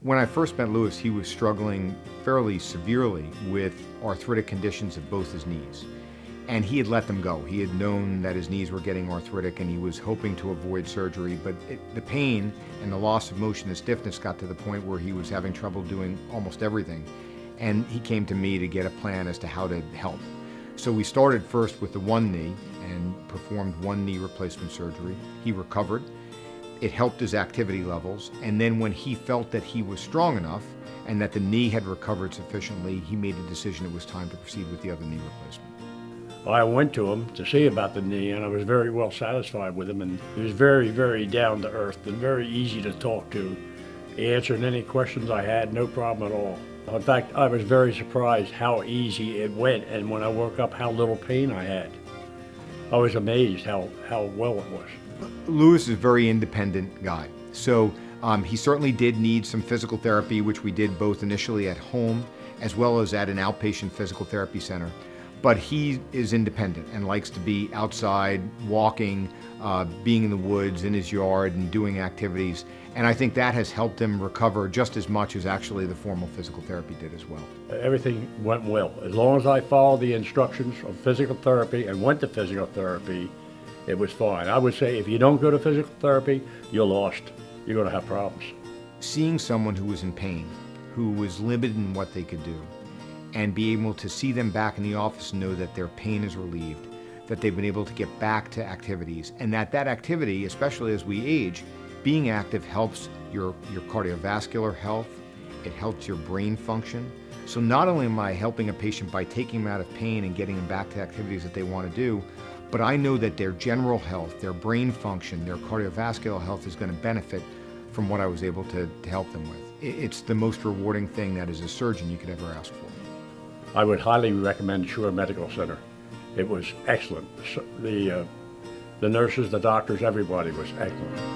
When I first met Lewis, he was struggling fairly severely with arthritic conditions of both his knees. And he had let them go. He had known that his knees were getting arthritic and he was hoping to avoid surgery, but the pain and the loss of motion and stiffness got to the point where he was having trouble doing almost everything. And he came to me to get a plan as to how to help. So we started first with the one knee and performed one knee replacement surgery. He recovered. It helped his activity levels. And then when he felt that he was strong enough and that the knee had recovered sufficiently, he made the decision it was time to proceed with the other knee replacement. I went to him to see about the knee, and I was very well satisfied with him, and he was very, very down to earth and very easy to talk to. He answered any questions I had, no problem at all. In fact, I was very surprised how easy it went, and when I woke up, how little pain I had. I was amazed how well it was. Lewis is a very independent guy. So he certainly did need some physical therapy, which we did both initially at home as well as at an outpatient physical therapy center. But he is independent and likes to be outside, walking, being in the woods, in his yard, and doing activities. And I think that has helped him recover just as much as actually the formal physical therapy did as well. Everything went well. As long as I followed the instructions of physical therapy and went to physical therapy, it was fine. I would say if you don't go to physical therapy, you're lost. You're going to have problems. Seeing someone who was in pain, who was limited in what they could do, and be able to see them back in the office and know that their pain is relieved, that they've been able to get back to activities, and that activity, especially as we age, being active helps your cardiovascular health, it helps your brain function. So not only am I helping a patient by taking them out of pain and getting them back to activities that they want to do, but I know that their general health, their brain function, their cardiovascular health is going to benefit from what I was able to help them with. It's the most rewarding thing that as a surgeon you could ever ask for. I would highly recommend Shore Medical Center. It was excellent. The nurses, the doctors, everybody was excellent.